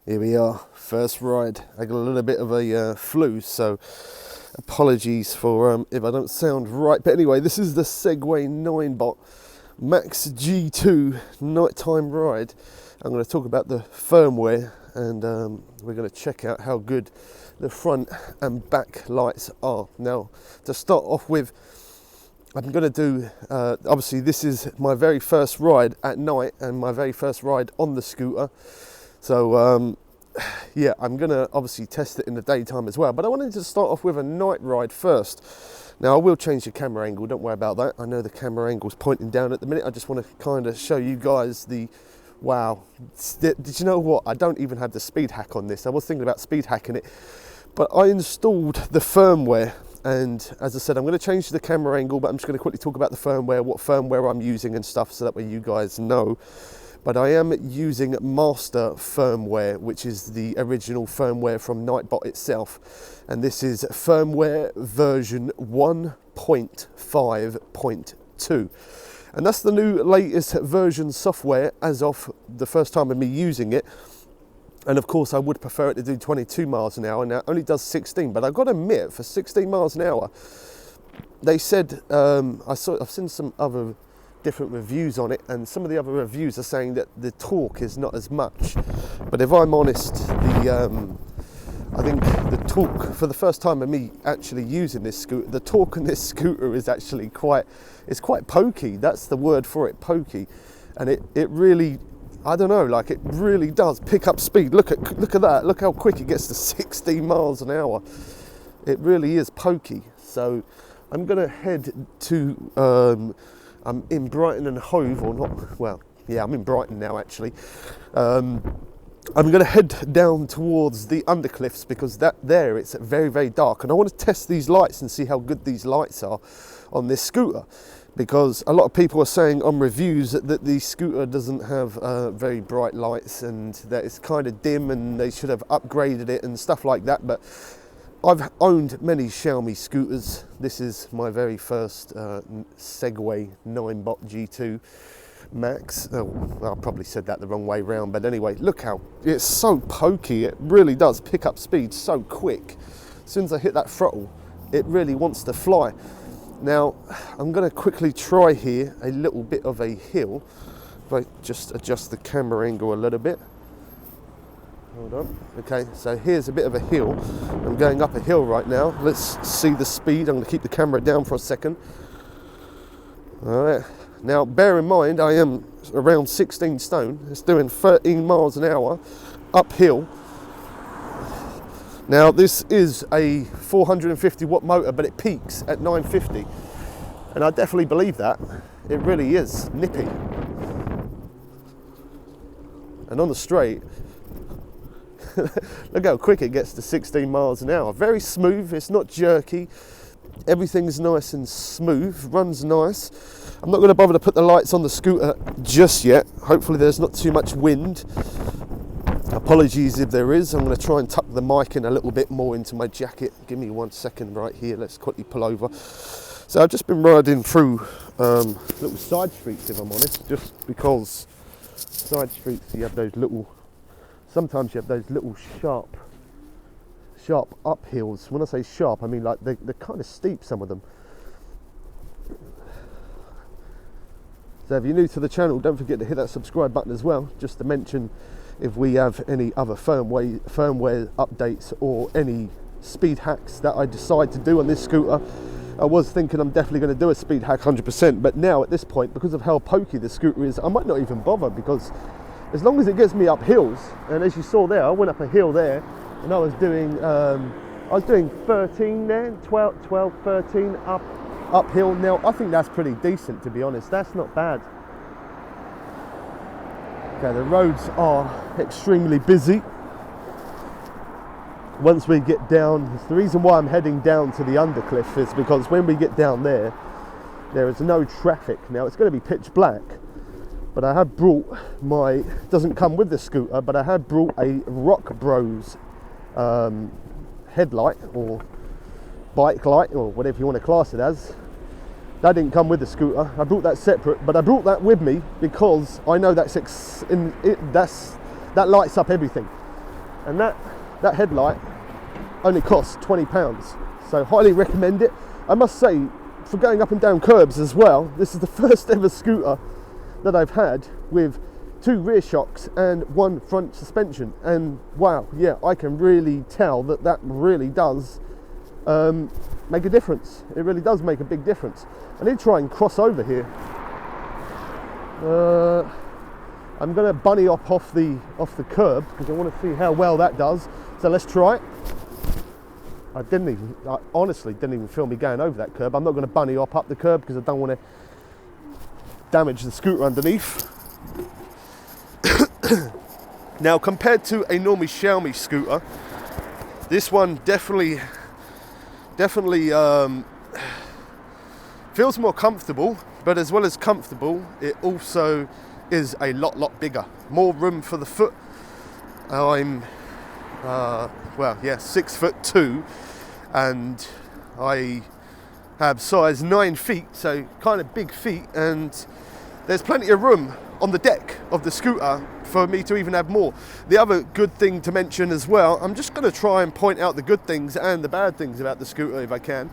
Here we are, first ride. I got a little bit of a flu, so apologies for if I don't sound right. But anyway, this is the Segway Ninebot Max G2 nighttime ride. I'm going to talk about the firmware, and we're going to check out how good the front and back lights are. Now, to start off with, I'm going to do, obviously this is my very first ride at night and my very first ride on the scooter. So yeah, I'm going to obviously test it in the daytime as well. But I wanted to start off with a night ride first. Now I will change the camera angle, don't worry about that. I know the camera angle's pointing down at the minute. I just want to kind of show you guys the, wow. Did you know what? I don't even have the speed hack on this. I was thinking about speed hacking it. But I installed the firmware. And as I said, I'm going to change the camera angle, but I'm just going to quickly talk about the firmware, what firmware I'm using and stuff, so that way you guys know. But I am using master firmware, which is the original firmware from Ninebot itself. And this is firmware version 1.5.2. And that's the new latest version software as of the first time of me using it. And of course I would prefer it to do 22 miles an hour. Now it only does 16, but I've got to admit, for 16 miles an hour, they said, I've seen some other different reviews on it, and some of the other reviews are saying that the torque is not as much. But if I'm honest, I think the torque, for the first time of me actually using this scooter, the torque on this scooter is actually quite pokey. That's the word for it, pokey. And it really, I don't know, like it really does pick up speed. Look at that, look how quick it gets to 16 miles an hour. It really is pokey. So I'm gonna head to, I'm in Brighton and Hove, or not, well, yeah, I'm in Brighton now actually. I'm gonna head down towards the Undercliffs, because there it's very, very dark. And I want to test these lights and see how good these lights are on this scooter. Because a lot of people are saying on reviews that the scooter doesn't have very bright lights, and that it's kind of dim, and they should have upgraded it and stuff like that. But I've owned many Xiaomi scooters. This is my very first Segway Ninebot G2 Max. Oh, I probably said that the wrong way round, but anyway, look how it's so pokey. It really does pick up speed so quick. As soon as I hit that throttle, it really wants to fly. Now, I'm going to quickly try here a little bit of a hill. If I just adjust the camera angle a little bit. Hold on. Okay, so here's a bit of a hill. I'm going up a hill right now. Let's see the speed. I'm going to keep the camera down for a second. All right. Now, bear in mind, I am around 16 stone. It's doing 13 miles an hour uphill. Now, this is a 450 watt motor, but it peaks at 950. And I definitely believe that. It really is nippy. And on the straight, look how quick it gets to 16 miles an hour. Very smooth, it's not jerky. Everything's nice and smooth, runs nice. I'm not going to bother to put the lights on the scooter just yet. Hopefully there's not too much wind. Apologies if there is. I'm going to try and tuck the mic in a little bit more into my jacket. Give me 1 second right here. Let's quickly pull over. So I've just been riding through little side streets, if I'm honest, just because side streets, you have those little, sometimes you have those little sharp uphills. When I say sharp, I mean like they're kind of steep, some of them. So if you're new to the channel, don't forget to hit that subscribe button as well, just to mention if we have any other firmware updates or any speed hacks that I decide to do on this scooter. I was thinking I'm definitely going to do a speed hack 100%, but now at this point, because of how pokey the scooter is, I might not even bother, because as long as it gets me up hills, and as you saw there, I went up a hill there, and I was doing 13 there, 12, 13 uphill. Now, I think that's pretty decent, to be honest. That's not bad. Okay, the roads are extremely busy. Once we get down, the reason why I'm heading down to the Undercliff is because when we get down there, there is no traffic. Now, it's going to be pitch black, but I have brought my, doesn't come with the scooter, but I have brought a Rock Bros headlight or bike light, or whatever you want to class it as. That didn't come with the scooter. I brought that separate, but I brought that with me because I know that lights up everything. and that headlight only costs £20. So highly recommend it. I must say, for going up and down curbs as well, this is the first ever scooter that I've had with 2 rear shocks and 1 front suspension, and wow, yeah, I can really tell that really does make a difference. It really does make a big difference. I need to try and cross over here. I'm going to bunny hop off the curb because I want to see how well that does. So let's try it. I honestly didn't even feel me going over that curb. I'm not going to bunny hop up the curb because I don't want to damage the scooter underneath. Now, compared to a normal Xiaomi scooter, this one definitely feels more comfortable, but as well as comfortable, it also is a lot bigger. More room for the foot. I'm 6'2", and I have size 9 feet, so kind of big feet, and there's plenty of room on the deck of the scooter for me to even have more. The other good thing to mention as well, I'm just going to try and point out the good things and the bad things about the scooter if I can.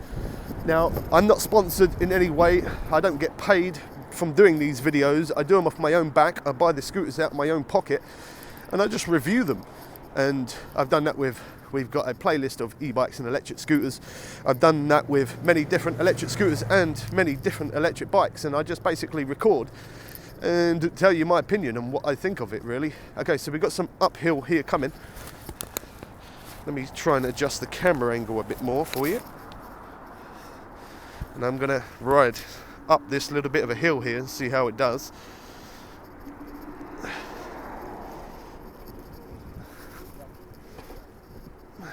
Now, I'm not sponsored in any way. I don't get paid from doing these videos. I do them off my own back. I buy the scooters out of my own pocket and I just review them. And I've done that we've got a playlist of e-bikes and electric scooters. I've done that with many different electric scooters and many different electric bikes, and I just basically record and tell you my opinion on what I think of it, really. Okay, so we've got some uphill here coming. Let me try and adjust the camera angle a bit more for you. And I'm gonna ride up this little bit of a hill here and see how it does.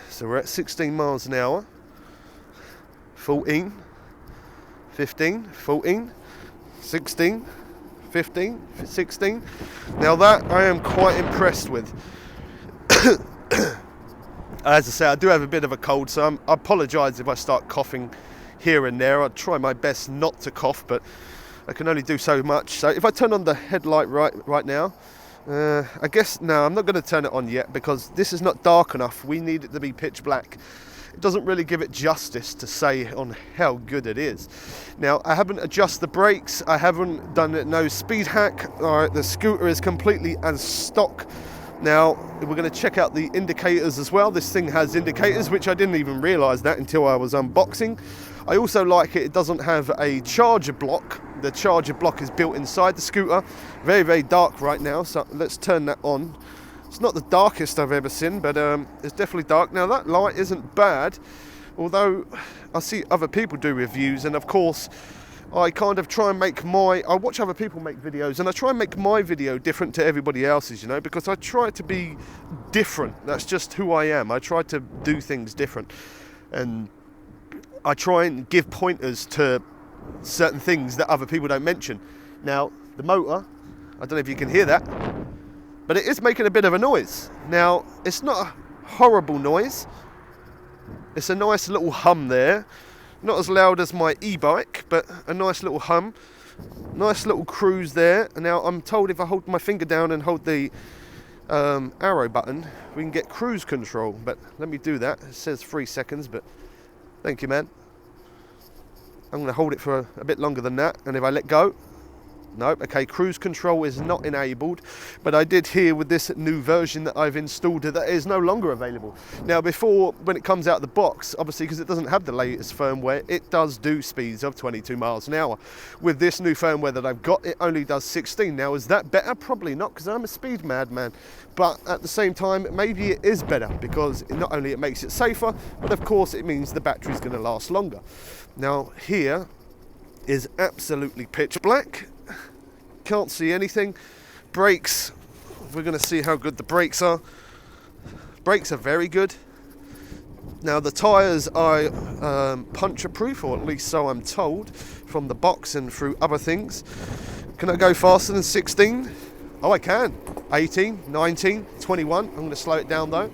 So we're at 16 miles an hour, 14, 15, 14, 16, 15, 16. Now that I am quite impressed with. As I say, I do have a bit of a cold, so I apologise if I start coughing here and there. I'll try my best not to cough, but I can only do so much. So if I turn on the headlight right now, I guess, no, I'm not going to turn it on yet because this is not dark enough. We need it to be pitch black. It doesn't really give it justice to say on how good it is. Now, I haven't adjusted the brakes. I haven't done no speed hack. All right, the scooter is completely as stock. Now, we're going to check out the indicators as well. This thing has indicators, which I didn't even realise that until I was unboxing. I also like it doesn't have a charger block. The charger block is built inside the scooter. Very, very dark right now, so let's turn that on. It's not the darkest I've ever seen, but it's definitely dark. Now, that light isn't bad, although I see other people do reviews, and of course, I kind of try and I watch other people make videos, and I try and make my video different to everybody else's, you know, because I try to be different. That's just who I am. I try to do things different, and I try and give pointers to certain things that other people don't mention. Now, the motor, I don't know if you can hear that, but it is making a bit of a noise. Now, it's not a horrible noise. It's a nice little hum there. Not as loud as my e-bike, but a nice little hum. Nice little cruise there. And now I'm told if I hold my finger down and hold the arrow button, we can get cruise control. But let me do that. It says 3 seconds, but thank you, man. I'm going to hold it for a bit longer than that. And if I let go, nope, okay, cruise control is not enabled, but I did hear with this new version that I've installed that it is no longer available. Now, before, when it comes out of the box, obviously because it doesn't have the latest firmware, it does do speeds of 22 miles an hour. With this new firmware that I've got, it only does 16. Now, is that better? Probably not, because I'm a speed madman, but at the same time, maybe it is better, because not only it makes it safer, but of course it means the battery's going to last longer. Now, here is absolutely pitch black. Can't see anything. Brakes, we're going to see how good the brakes are. Brakes are very good. Now, the tyres are puncture proof, or at least so I'm told from the box and through other things. Can I go faster than 16? Oh, I can. 18, 19, 21. I'm going to slow it down though.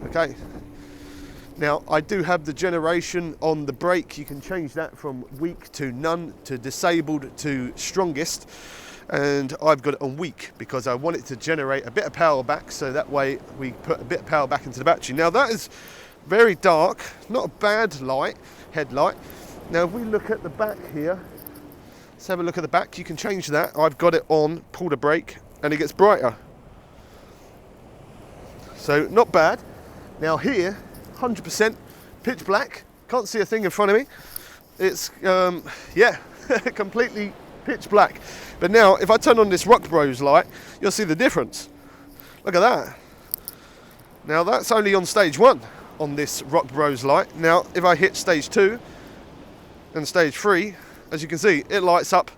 Okay. Now, I do have the generation on the brake. You can change that from weak to none to disabled to strongest. and I've got it on weak because I want it to generate a bit of power back, so that way we put a bit of power back into the battery. Now that is very dark, not a bad light, headlight. Now if we look at the back here, let's have a look at the back. You can change that. I've got it on, pull the brake, and it gets brighter. So not bad. Now here, 100% pitch black. Can't see a thing in front of me. It's, yeah, completely pitch black. But now, if I turn on this Rock Bros light, you'll see the difference. Look at that. Now that's only on stage 1 on this Rock Bros light. Now, if I hit stage 2 and stage 3, as you can see, it lights up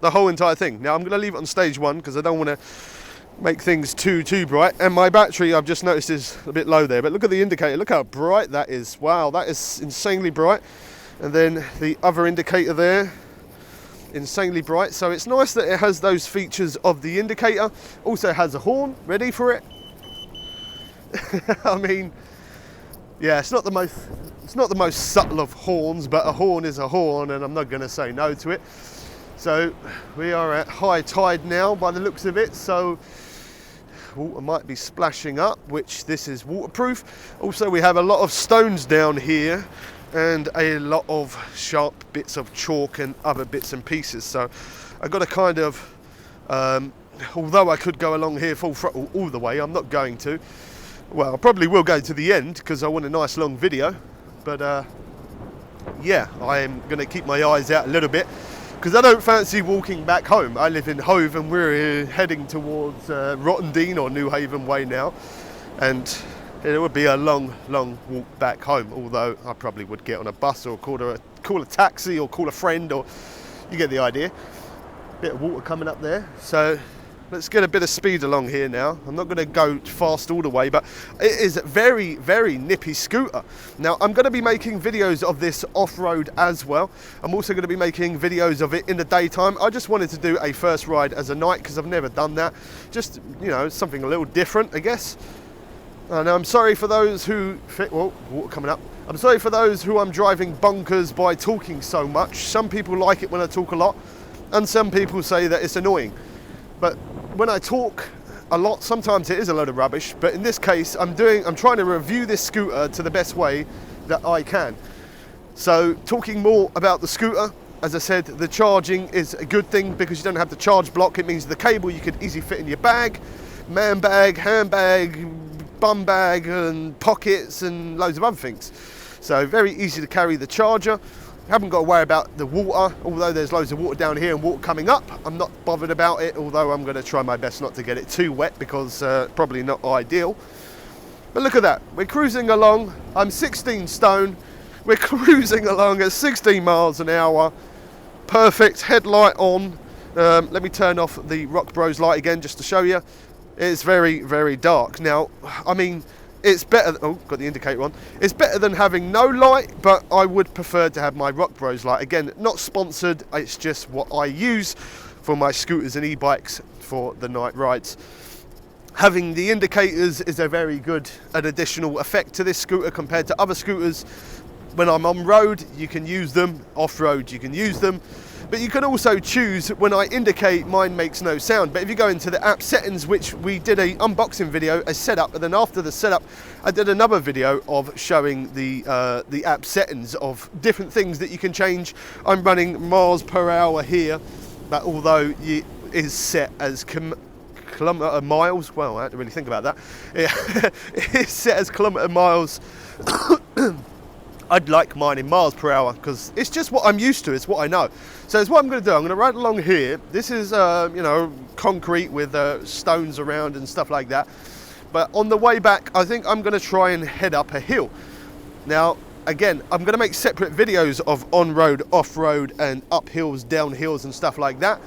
the whole entire thing. Now I'm going to leave it on stage 1 because I don't want to make things too bright. And my battery, I've just noticed, is a bit low there. But look at the indicator. Look how bright that is. Wow, that is insanely bright. And then the other indicator there, insanely bright. So it's nice that it has those features of the indicator. Also has a horn ready for it. I mean, yeah, it's not the most subtle of horns, but a horn is a horn, and I'm not going to say no to it. So we are at high tide now by the looks of it, so water might be splashing up, which this is waterproof. Also we have a lot of stones down here and a lot of sharp bits of chalk and other bits and pieces. So I've got to kind of, although I could go along here full throttle all the way, I'm not going to. Well, I probably will go to the end because I want a nice long video. But yeah, I am going to keep my eyes out a little bit because I don't fancy walking back home. I live in Hove and we're heading towards Rottendean or New Haven Way now. And it would be a long walk back home, although I probably would get on a bus or call a taxi or call a friend, or you get the idea. Bit of water coming up there. So let's get a bit of speed along here now. I'm not going to go fast all the way, but it is a very nippy scooter. Now I'm going to be making videos of this off-road as well. I'm also going to be making videos of it in the daytime. I just wanted to do a first ride as a night because I've never done that. Just, you know, something a little different, I guess. And I'm sorry for those who well, water coming up. I'm sorry for those who I'm driving bonkers by talking so much. Some people like it when I talk a lot, and some people say that it's annoying. But when I talk a lot, sometimes it is a load of rubbish. But in this case, I'm trying to review this scooter to the best way that I can. So talking more about the scooter, as I said, the charging is a good thing because you don't have the charge block. It means the cable you could easily fit in your bag, man bag, handbag, bum bag and pockets and loads of other things. So very easy to carry the charger. Haven't got to worry about the water, although there's loads of water down here and water coming up. I'm not bothered about it, although I'm going to try my best not to get it too wet because probably not ideal. But look at that, we're cruising along. I'm 16 stone. We're cruising along at 16 miles an hour. Perfect, headlight on. Let me turn off the Rock Bros light again just to show you. It's very dark. Now, I mean, it's better, oh, got the indicator on. It's better than having no light, but I would prefer to have my Rock Bros light. Again, not sponsored, it's just what I use for my scooters and e-bikes for the night rides. Having the indicators is a very good and additional effect to this scooter compared to other scooters. When I'm on road, you can use them. Off-road, you can use them. But you can also choose, when I indicate, mine makes no sound. But if you go into the app settings, which we did a unboxing video, a setup, and then after the setup, I did another video of showing the app settings of different things that you can change. I'm running miles per hour here, but although it is set as kilometre miles, well, I had to really think about that. It is set as kilometre miles. I'd like mine in miles per hour because it's just what I'm used to, it's what I know. So it's what I'm going to do. I'm going to ride along here. This is, you know, concrete with stones around and stuff like that. But on the way back, I think I'm going to try and head up a hill. Now, again, I'm going to make separate videos of on-road, off-road and up hills, down hills and stuff like that.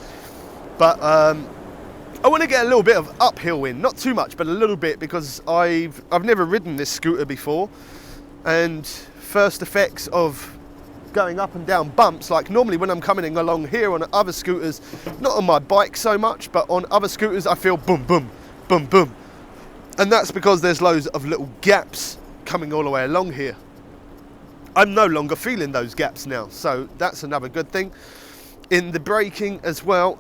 But I want to get a little bit of uphill in, not too much, but a little bit, because I've never ridden this scooter before. And first effects of going up and down bumps, like normally when I'm coming along here on other scooters, not on my bike so much, but on other scooters I feel boom, boom, boom, boom. And that's because there's loads of little gaps coming all the way along here. I'm no longer feeling those gaps now, so that's another good thing. In the braking as well,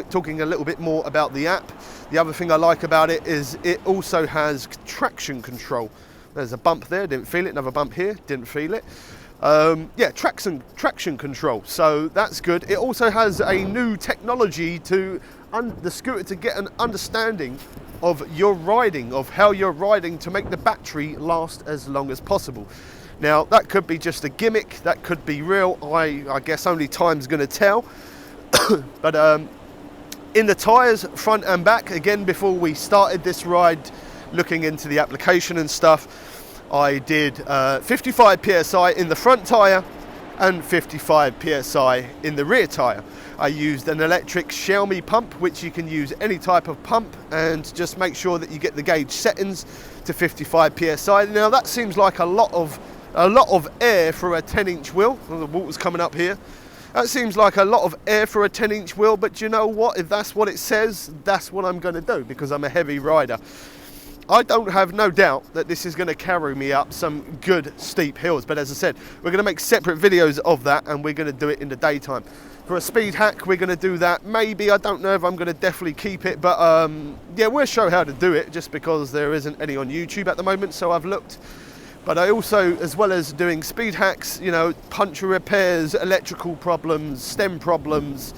talking a little bit more about the app, the other thing I like about it is it also has traction control. There's a bump there, didn't feel it. Another bump here, didn't feel it. Yeah, traction control, so that's good. It also has a new technology to the scooter to get an understanding of your riding, of how you're riding, to make the battery last as long as possible. Now, that could be just a gimmick, that could be real. I guess only time's going to tell. But in the tyres, front and back, again, before we started this ride, looking into the application and stuff, I did 55 psi in the front tyre and 55 psi in the rear tyre. I used an electric Xiaomi pump, which you can use any type of pump, and just make sure that you get the gauge settings to 55 psi. Now, that seems like a lot of air for a 10-inch wheel. Well, the water's coming up here. That seems like a lot of air for a 10-inch wheel, but you know what? If that's what it says, that's what I'm going to do, because I'm a heavy rider. I don't have no doubt that this is going to carry me up some good steep hills, but as I said, we're going to make separate videos of that, and we're going to do it in the daytime. For a speed hack, we're going to do that. Maybe, I don't know if I'm going to definitely keep it, but yeah, we'll show how to do it, just because there isn't any on YouTube at the moment, so I've looked. But I also, as well as doing speed hacks, you know, puncture repairs, electrical problems, stem problems,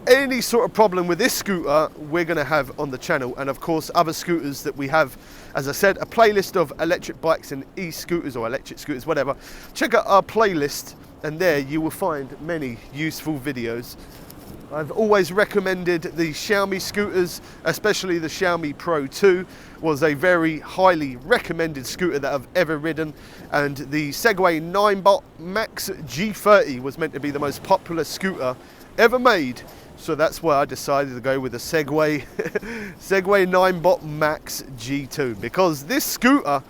any sort of problem with this scooter, we're going to have on the channel. And of course, other scooters that we have, as I said, a playlist of electric bikes and e-scooters or electric scooters, whatever. Check out our playlist, and there you will find many useful videos. I've always recommended the Xiaomi scooters, especially the Xiaomi Pro 2 was a very highly recommended scooter that I've ever ridden, and the Segway Ninebot Max G30 was meant to be the most popular scooter ever made, so that's why I decided to go with the Segway Segway Ninebot Max G2, because this scooter,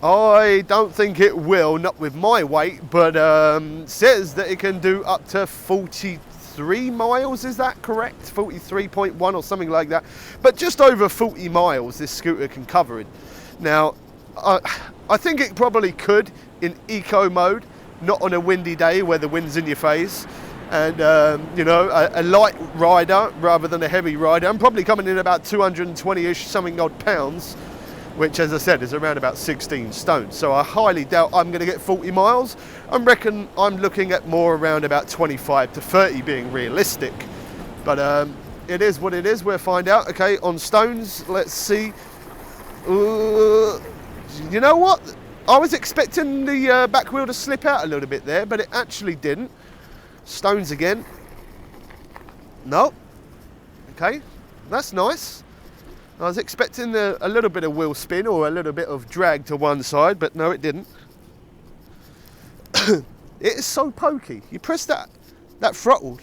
I don't think it will, not with my weight, but says that it can do up to 43 miles, is that correct? 43.1 or something like that. But just over 40 miles this scooter can cover it. Now, I think it probably could in eco mode, not on a windy day where the wind's in your face. And, you know, a light rider rather than a heavy rider. I'm probably coming in about 220-ish something odd pounds, which, as I said, is around about 16 stone. So I highly doubt I'm going to get 40 miles. I reckon I'm looking at more around about 25 to 30 being realistic. But it is what it is. We'll find out. Okay, on stones, let's see. You know what? I was expecting the back wheel to slip out a little bit there, but it actually didn't. Stones again. No. Okay, that's nice. I was expecting a little bit of wheel spin or a little bit of drag to one side, but no, it didn't. It is so pokey. You press that throttle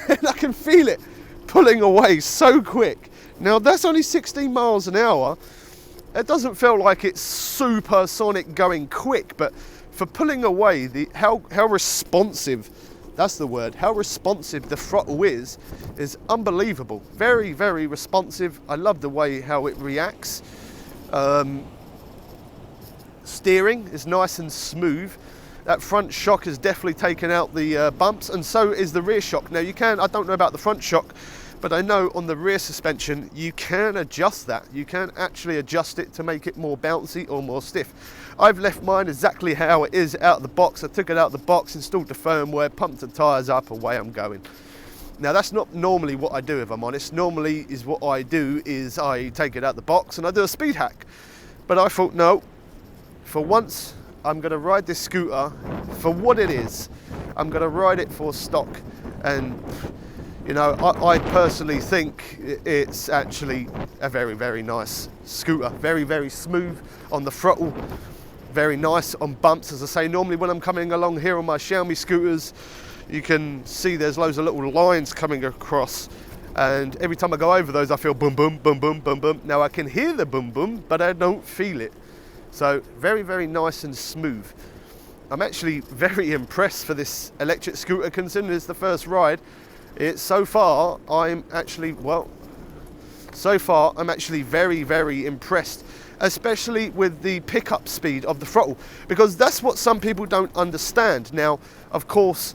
and I can feel it pulling away so quick. Now, that's only 16 miles an hour. It doesn't feel like it's supersonic going quick, but for pulling away, how responsive, that's the word, how responsive the throttle is unbelievable. Very, very responsive. I love the way how it reacts. Steering is nice and smooth. That front shock has definitely taken out the bumps, and so is the rear shock. Now, I don't know about the front shock, but I know on the rear suspension, you can adjust that. You can actually adjust it to make it more bouncy or more stiff. I've left mine exactly how it is out of the box. I took it out of the box, installed the firmware, pumped the tyres up, away I'm going. Now, that's not normally what I do, if I'm honest. Normally is what I do is I take it out of the box and I do a speed hack. But I thought, no, for once, I'm going to ride this scooter for what it is. I'm going to ride it for stock. And, you know, I personally think it's actually a very, very nice scooter. Very, very smooth on the throttle. Very nice on bumps. As I say, normally when I'm coming along here on my Xiaomi scooters, you can see there's loads of little lines coming across. And every time I go over those, I feel boom, boom, boom, boom, boom, boom. Now, I can hear the boom, boom, but I don't feel it. So very, very nice and smooth. I'm actually very impressed for this electric scooter, considering it's the first ride. So far, I'm actually very, very impressed, especially with the pickup speed of the throttle, because that's what some people don't understand. Now, of course,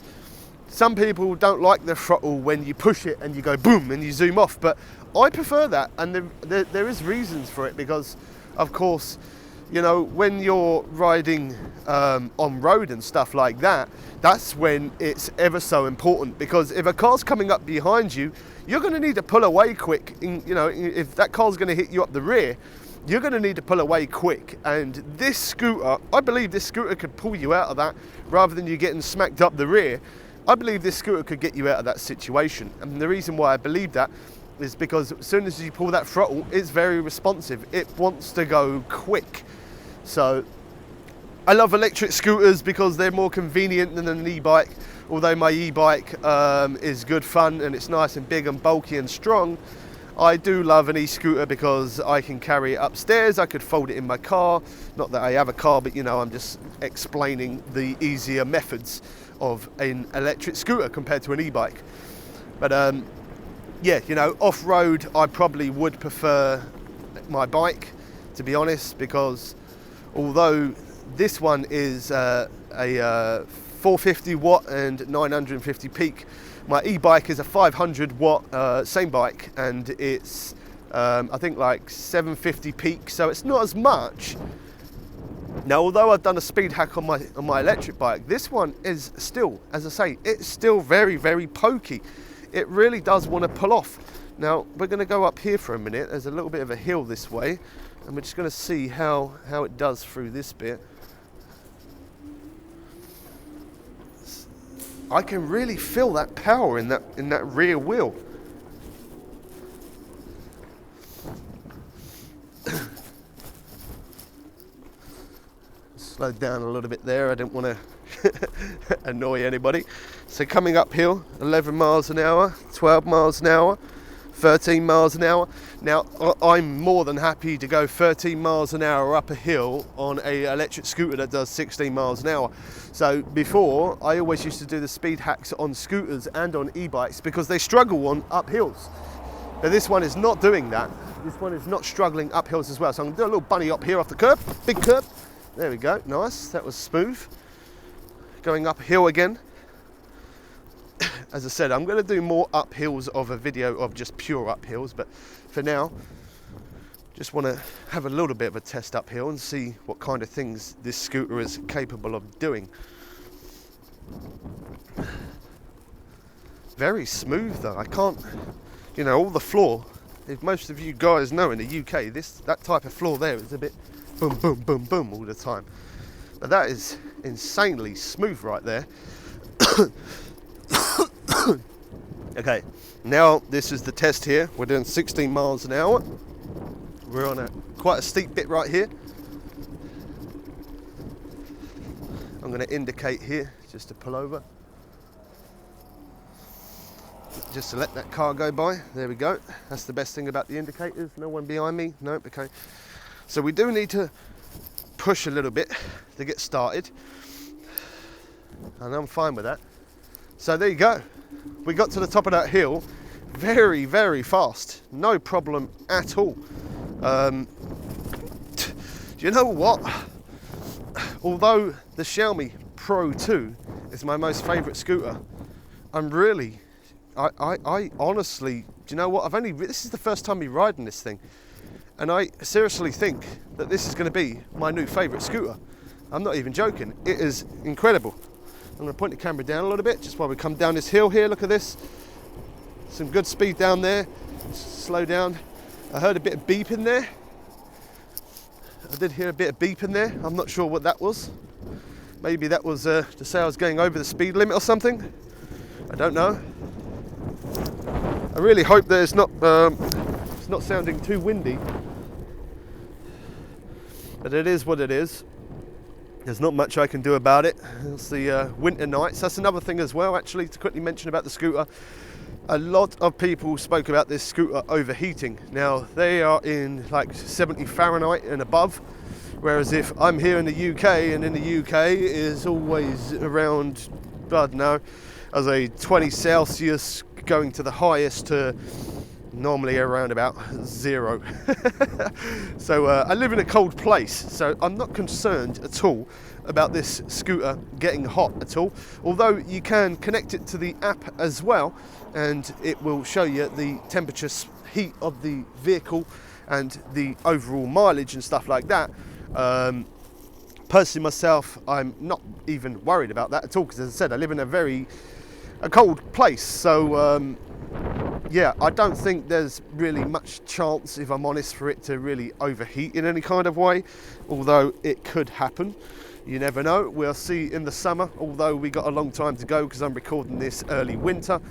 some people don't like the throttle when you push it and you go boom and you zoom off, but I prefer that, and there is reasons for it, because of course, you know, when you're riding on road and stuff like that, that's when it's ever so important, because if a car's coming up behind you, you're going to need to pull away quick. You know, if that car's going to hit you up the rear, you're going to need to pull away quick. And this scooter, I believe this scooter could pull you out of that rather than you getting smacked up the rear. I believe this scooter could get you out of that situation. And the reason why I believe that is because as soon as you pull that throttle, it's very responsive. It wants to go quick. So I love electric scooters because they're more convenient than an e-bike. Although my e-bike is good fun and it's nice and big and bulky and strong, I do love an e-scooter because I can carry it upstairs. I could fold it in my car. Not that I have a car, but you know, I'm just explaining the easier methods of an electric scooter compared to an e-bike. But yeah, you know, off-road I probably would prefer my bike, to be honest, because although this one is a 450 watt and 950 peak, my e-bike is a 500 watt same bike, and it's I think like 750 peak, so it's not as much. Now, although I've done a speed hack on my electric bike, this one is still, as I say, it's still very, very pokey. It really does want to pull off. Now, we're going to go up here for a minute. There's a little bit of a hill this way, and we're just going to see how it does through this bit. I can really feel that power in that rear wheel. Slowed down a little bit there. I didn't want to annoy anybody. So coming uphill, 11 miles an hour, 12 miles an hour, 13 miles an hour. Now, I'm more than happy to go 13 miles an hour up a hill on an electric scooter that does 16 miles an hour. So before, I always used to do the speed hacks on scooters and on e-bikes because they struggle on up hills. But this one is not doing that. This one is not struggling up hills as well. So I'm going to do a little bunny up here off the curb, big curb. There we go, nice, that was smooth. Going uphill again. As I said, I'm going to do more uphills of a video of just pure uphills, but for now, just want to have a little bit of a test uphill and see what kind of things this scooter is capable of doing. Very smooth though, I can't, you know, all the floor, if most of you guys know in the UK, that type of floor there is a bit boom, boom, boom, boom all the time. But that is insanely smooth right there. Okay, now this is the test here. We're doing 16 miles an hour. We're on quite a steep bit right here. I'm going to indicate here just to pull over. Just to let that car go by. There we go. That's the best thing about the indicators. No one behind me. Nope, okay. So we do need to push a little bit to get started. And I'm fine with that. So there you go. We got to the top of that hill very, very fast. No problem at all. Do you know what? Although the Xiaomi Pro 2 is my most favourite scooter, I honestly, do you know what? This is the first time me riding this thing. And I seriously think that this is going to be my new favourite scooter. I'm not even joking. It is incredible. I'm going to point the camera down a little bit just while we come down this hill here. Look at this. Some good speed down there. Slow down. I heard a bit of beep in there. I did hear a bit of beep in there. I'm not sure what that was. Maybe that was to say I was going over the speed limit or something. I don't know. I really hope that it's not sounding too windy. But it is what it is. There's not much I can do about it. It's the winter nights. That's another thing as well, actually, to quickly mention about the scooter. A lot of people spoke about this scooter overheating. Now, they are in like 70 Fahrenheit and above, whereas if I'm here in the UK, and in the UK it is always around, I don't know, as a 20 Celsius going to the highest to normally around about 0. So I live in a cold place, so I'm not concerned at all about this scooter getting hot at all, although you can connect it to the app as well, and it will show you the temperature, heat of the vehicle and the overall mileage and stuff like that. Personally myself, I'm not even worried about that at all, because as I said, I live in a cold place, so yeah, I don't think there's really much chance, if I'm honest, for it to really overheat in any kind of way, although it could happen. You never know. We'll see in the summer, although we got a long time to go because I'm recording this early winter.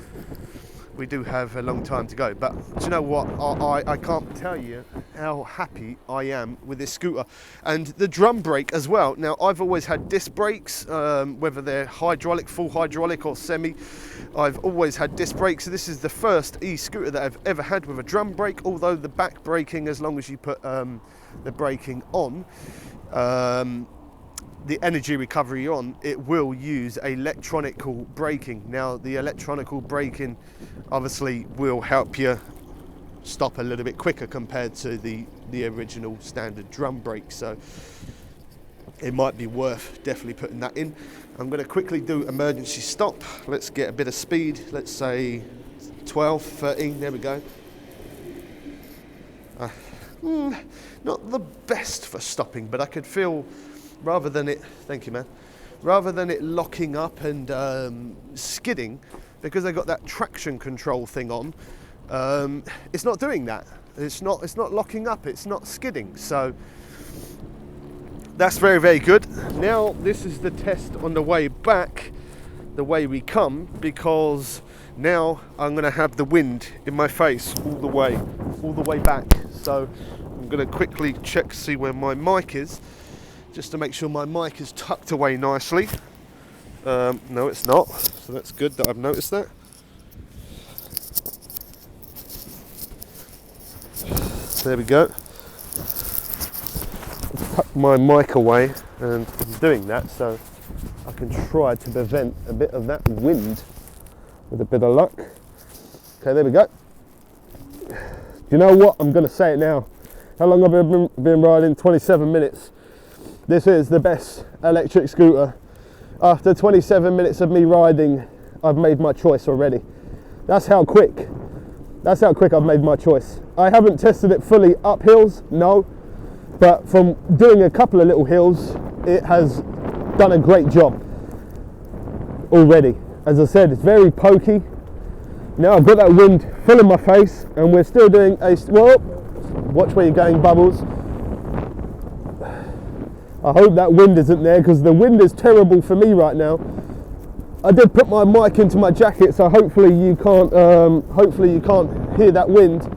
We do have a long time to go, but do you know what? I can't tell you how happy I am with this scooter. And the drum brake as well. Now, I've always had disc brakes, whether they're hydraulic, full hydraulic or semi. I've always had disc brakes. So this is the first e-scooter that I've ever had with a drum brake, although the back braking, as long as you put the braking on, the energy recovery on, it will use electronical braking. Now, the electronical braking obviously will help you stop a little bit quicker compared to the original standard drum brake, so it might be worth definitely putting that in. I'm going to quickly do emergency stop. Let's get a bit of speed, let's say 12, 13, there we go. Not the best for stopping, but I could feel, rather than it, thank you man, rather than it locking up and skidding, because I got that traction control thing on, it's not doing that. It's not locking up, it's not skidding, so that's very, very good. Now this is the test on the way back, the way we come, because now I'm going to have the wind in my face all the way back. So I'm going to quickly check to see where my mic is, just to make sure my mic is tucked away nicely. No, it's not, so that's good that I've noticed that. There we go. Tuck my mic away, and I'm doing that so I can try to prevent a bit of that wind with a bit of luck. Okay, there we go. Do you know what? I'm going to say it now. How long have I been riding? 27 minutes. This is the best electric scooter. After 27 minutes of me riding, I've made my choice already. That's how quick I've made my choice. I haven't tested it fully up hills, no, but from doing a couple of little hills, it has done a great job already. As I said, it's very pokey. Now I've got that wind full in my face, and we're still doing a, well, watch where you're going, Bubbles. I hope that wind isn't there, because the wind is terrible for me right now. I did put my mic into my jacket, so hopefully you can't hear that wind.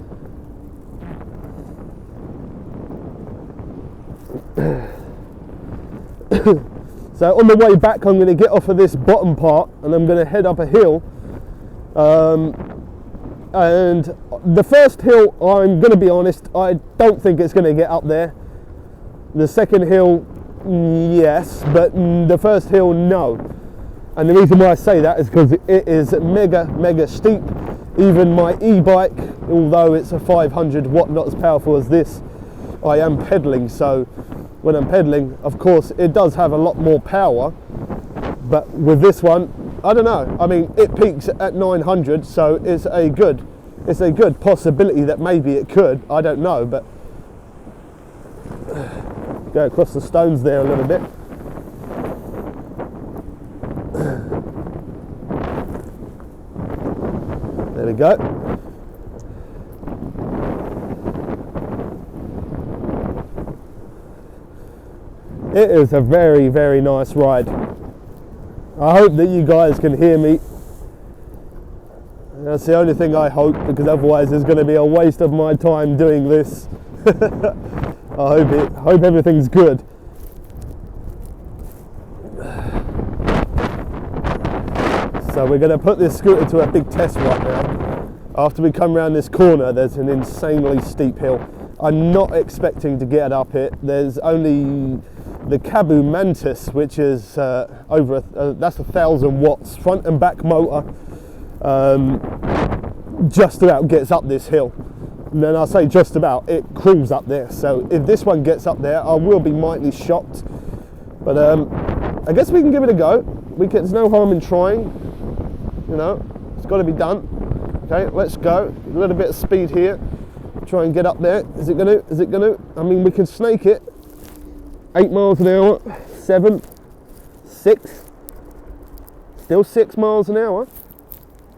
So on the way back, I'm going to get off of this bottom part and I'm going to head up a hill. And the first hill, I'm going to be honest, I don't think it's going to get up there. The second hill, yes, but the first hill, no. And the reason why I say that is because it is mega steep. Even my e-bike, although it's a 500 watt, not as powerful as this, I am pedaling, so when I'm pedaling, of course, it does have a lot more power. But with this one, I don't know. I mean, it peaks at 900, so it's a good possibility that maybe it could. I don't know, but go across the stones there a little bit. There we go. It is a very nice ride. I hope that you guys can hear me. That's the only thing I hope, because otherwise there's going to be a waste of my time doing this. I hope everything's good. So we're going to put this scooter to a big test right now. After we come around this corner, there's an insanely steep hill. I'm not expecting to get up it. There's only the Caboo Mantis, which is that's 1,000 watts, front and back motor. just about gets up this hill. And then I say just about, it crawls up there. So if this one gets up there, I will be mightily shocked. But I guess we can give it a go. There's no harm in trying. You know, it's got to be done. Okay, let's go. A little bit of speed here. Try and get up there. Is it gonna? Is it gonna? I mean, we can snake it. 8 miles an hour, 7, 6. Still 6 miles an hour.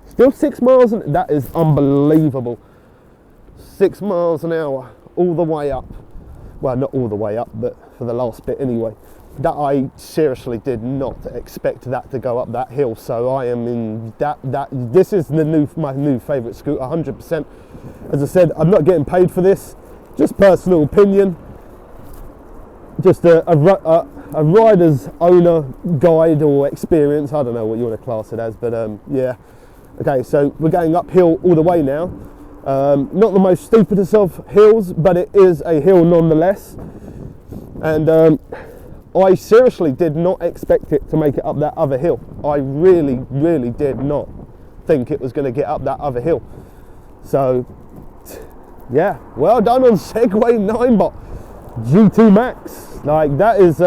Still 6 miles an. That is unbelievable. 6 miles an hour, all the way up. Well, not all the way up, but for the last bit anyway. That I seriously did not expect that to go up that hill. So I am in that. This is my new favourite scooter, 100%. As I said, I'm not getting paid for this. Just personal opinion. Just a rider's owner guide or experience. I don't know what you want to class it as, but yeah. Okay, so we're going uphill all the way now. Not the most steepest of hills, but it is a hill nonetheless. And I seriously did not expect it to make it up that other hill. I really, really did not think it was going to get up that other hill. So, yeah, well done on Segway Ninebot G2 Max. Like, that is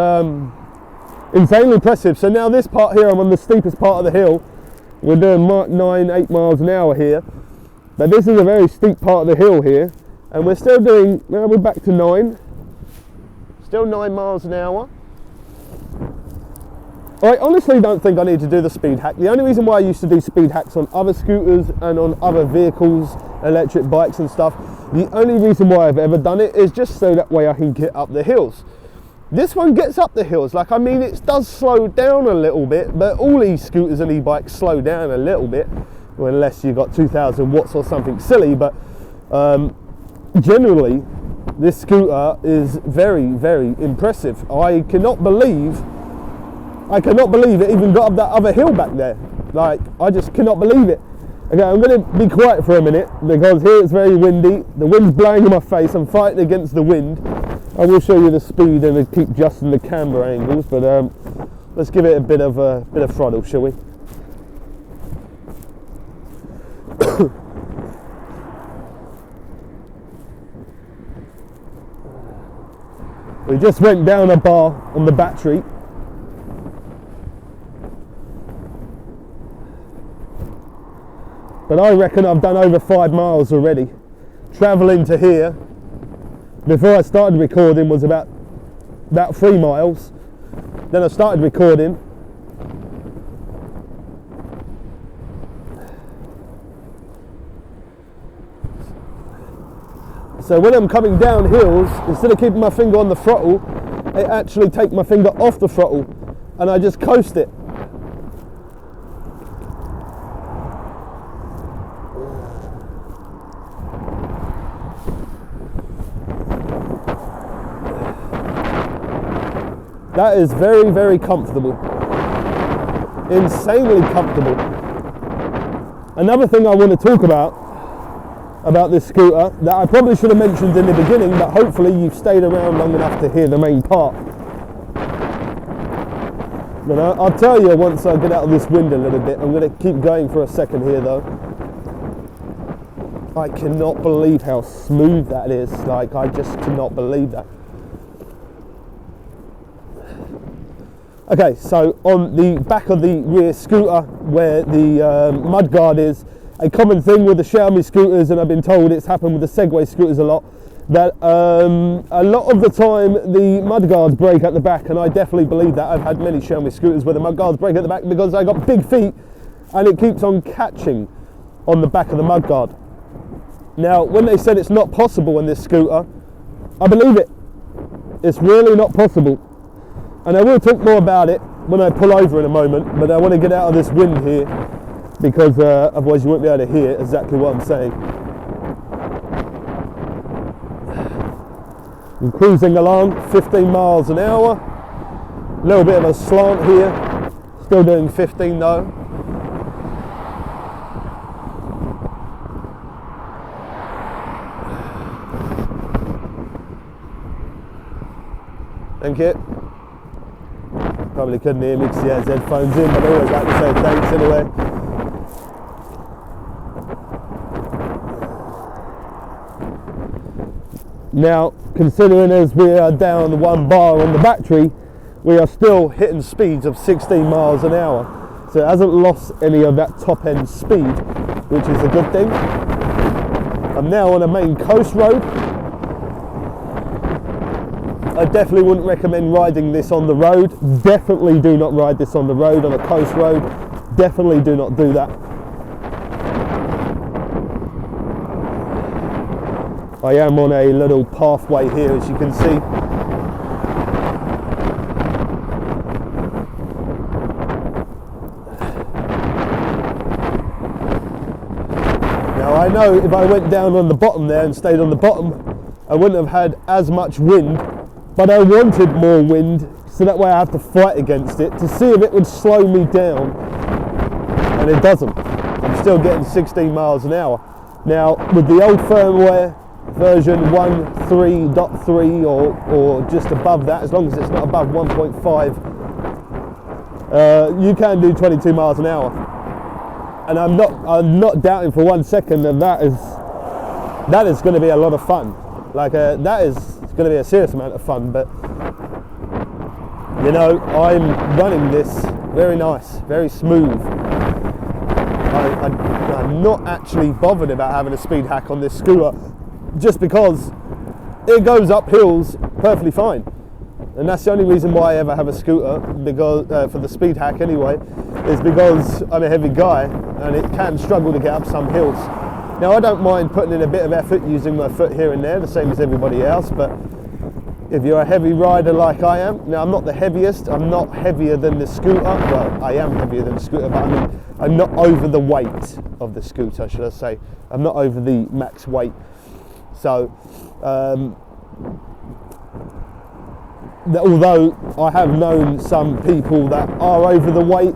insanely impressive. So now this part here, I'm on the steepest part of the hill. We're doing 8 miles an hour here. But this is a very steep part of the hill here. And we're still doing, now we're back to 9. Still 9 miles an hour. I honestly don't think I need to do the speed hack. The only reason why I used to do speed hacks on other scooters and on other vehicles, electric bikes and stuff, the only reason why I've ever done it is just so that way I can get up the hills. This one gets up the hills. Like, I mean, it does slow down a little bit, but all e-scooters and e-bikes slow down a little bit, well, unless you've got 2,000 watts or something silly. But generally, this scooter is very, very impressive. I cannot believe it even got up that other hill back there. Like, I just cannot believe it. Okay, I'm going to be quiet for a minute because here it's very windy. The wind's blowing in my face. I'm fighting against the wind. I will show you the speed and keep adjusting the camera angles, but let's give it a bit of throttle, shall we? We just went down a bar on the battery. But I reckon I've done over 5 miles already. Travelling to here, before I started recording, was about 3 miles. Then I started recording. So when I'm coming down hills, instead of keeping my finger on the throttle, I actually take my finger off the throttle and I just coast it. That is very, very comfortable. Insanely comfortable. Another thing I want to talk about this scooter that I probably should have mentioned in the beginning, but hopefully you've stayed around long enough to hear the main part. You know, I'll tell you once I get out of this wind a little bit. I'm going to keep going for a second here though. I cannot believe how smooth that is. Like, I just cannot believe that. Okay, so on the back of the rear scooter where the mudguard is, a common thing with the Xiaomi scooters, and I've been told it's happened with the Segway scooters a lot, that a lot of the time the mudguards break at the back, and I definitely believe that. I've had many Xiaomi scooters where the mudguards break at the back because I got big feet and it keeps on catching on the back of the mudguard. Now, when they said it's not possible in this scooter, I believe it. It's really not possible. And I will talk more about it when I pull over in a moment, but I want to get out of this wind here because otherwise you won't be able to hear exactly what I'm saying. I'm cruising along, 15 miles an hour, a little bit of a slant here, still doing 15 though. Thank you. Probably couldn't hear me because he has headphones in, but I always like to say thanks anyway. Now, considering as we are down 1 bar on the battery, we are still hitting speeds of 16 miles an hour. So it hasn't lost any of that top end speed, which is a good thing. I'm now on a main coast road. I definitely wouldn't recommend riding this on the road. Definitely do not ride this on the road, on a coast road. Definitely do not do that. I am on a little pathway here, as you can see. Now I know if I went down on the bottom there and stayed on the bottom, I wouldn't have had as much wind, but I wanted more wind, so that way I have to fight against it to see if it would slow me down, and it doesn't. I'm still getting 16 miles an hour. Now, with the old firmware, version 1.3.3 or just above that, as long as it's not above 1.5, you can do 22 miles an hour. And I'm not doubting for 1 second that is going to be a lot of fun. Like that is going to be a serious amount of fun. But you know, I'm running this very nice, very smooth. I'm not actually bothered about having a speed hack on this scooter, just because it goes up hills perfectly fine. And that's the only reason why I ever have a scooter, because for the speed hack anyway, is because I'm a heavy guy and it can struggle to get up some hills. Now I don't mind putting in a bit of effort using my foot here and there, the same as everybody else, but if you're a heavy rider like I am, now I'm not the heaviest, I'm not heavier than the scooter, well I am heavier than the scooter, but I mean I'm not over the weight of the scooter, should I say. I'm not over the max weight. So, although I have known some people that are over the weight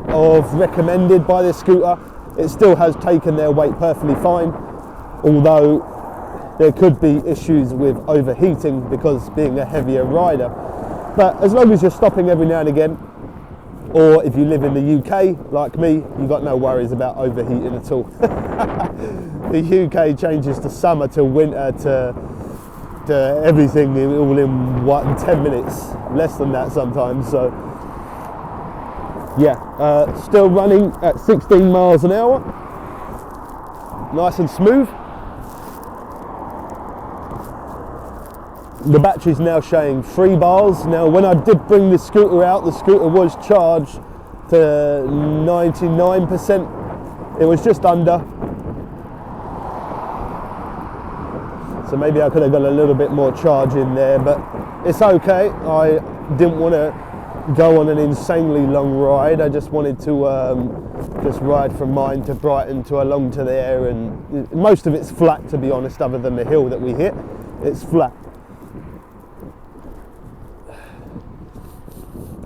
of recommended by this scooter, it still has taken their weight perfectly fine, although there could be issues with overheating because being a heavier rider. But as long as you're stopping every now and again, or if you live in the UK like me, you've got no worries about overheating at all. The UK changes to summer to winter to everything all in 10 minutes, less than that sometimes. So yeah, still running at 16 miles an hour, nice and smooth. The battery's now showing 3 bars. Now when I did bring this scooter out, the scooter was charged to 99%. It was just under. So maybe I could have got a little bit more charge in there, but it's okay. I didn't want to go on an insanely long ride. I just wanted to just ride from mine to Brighton to along to there, and most of it's flat, to be honest, other than the hill that we hit. It's flat.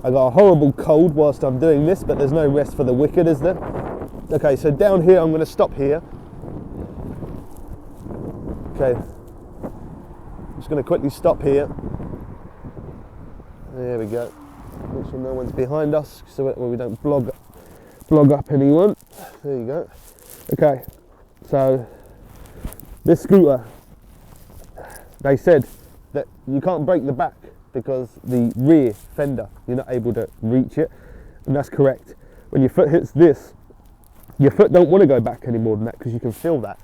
I got a horrible cold whilst I'm doing this, but there's no rest for the wicked, is there? Okay, so down here, I'm going to stop here. Okay, I'm just going to quickly stop here. There we go. Make sure no one's behind us, so we don't blog up anyone. There you go. Okay, so this scooter, they said that you can't break the back because the rear fender, you're not able to reach it, and that's correct. When your foot hits this, your foot don't want to go back any more than that because you can feel that.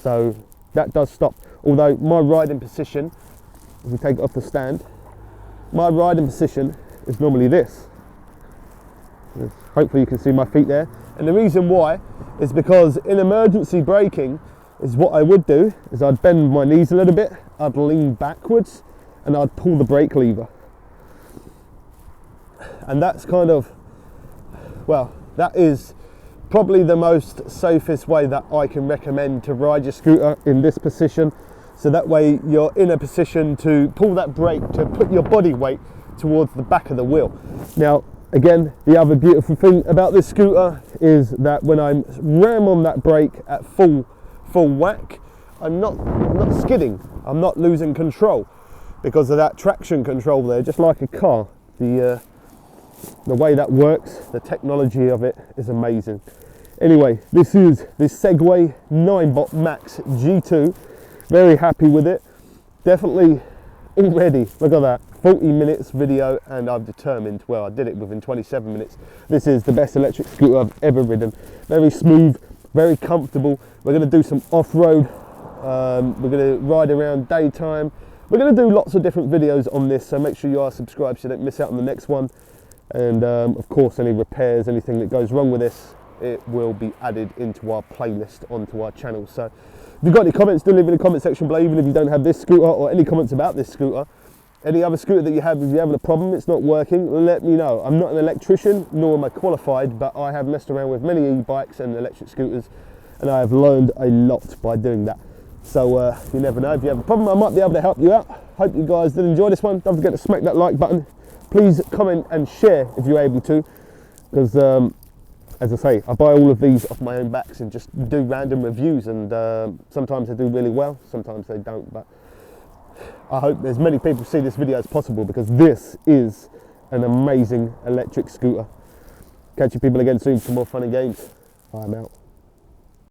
So that does stop. Although my riding position, if we take it off the stand, my riding position is normally this. Hopefully you can see my feet there. And the reason why is because in emergency braking, is what I would do is I'd bend my knees a little bit, I'd lean backwards, and I'd pull the brake lever. And that's kind of, well, that is probably the most safest way that I can recommend to ride your scooter in this position. So that way you're in a position to pull that brake, to put your body weight towards the back of the wheel. Now, again, the other beautiful thing about this scooter is that when I ram on that brake at full whack, I'm not skidding, I'm not losing control because of that traction control there, just like a car. The way that works, the technology of it is amazing. Anyway, this is the Segway Ninebot Max G2. Very happy with it. definitely already, look at that, 40 minutes video, and I've determined, well, I did it within 27 minutes. This is the best electric scooter I've ever ridden. Very smooth, very comfortable. We're going to do some off-road. We're going to ride around daytime. We're going to do lots of different videos on this, so make sure you are subscribed so you don't miss out on the next one. And of course, any repairs, anything that goes wrong with this, it will be added into our playlist onto our channel. So if you've got any comments, do leave in the comment section below, even if you don't have this scooter, or any comments about this scooter. Any other scooter that you have, if you're having a problem, it's not working, let me know. I'm not an electrician, nor am I qualified, but I have messed around with many e-bikes and electric scooters, and I have learned a lot by doing that. So you never know, if you have a problem, I might be able to help you out. Hope you guys did enjoy this one. Don't forget to smack that like button. Please comment and share if you're able to, because as I say, I buy all of these off my own backs and just do random reviews, and sometimes they do really well, sometimes they don't, but I hope as many people see this video as possible, because this is an amazing electric scooter. Catch you people again soon for more fun and games. I'm out.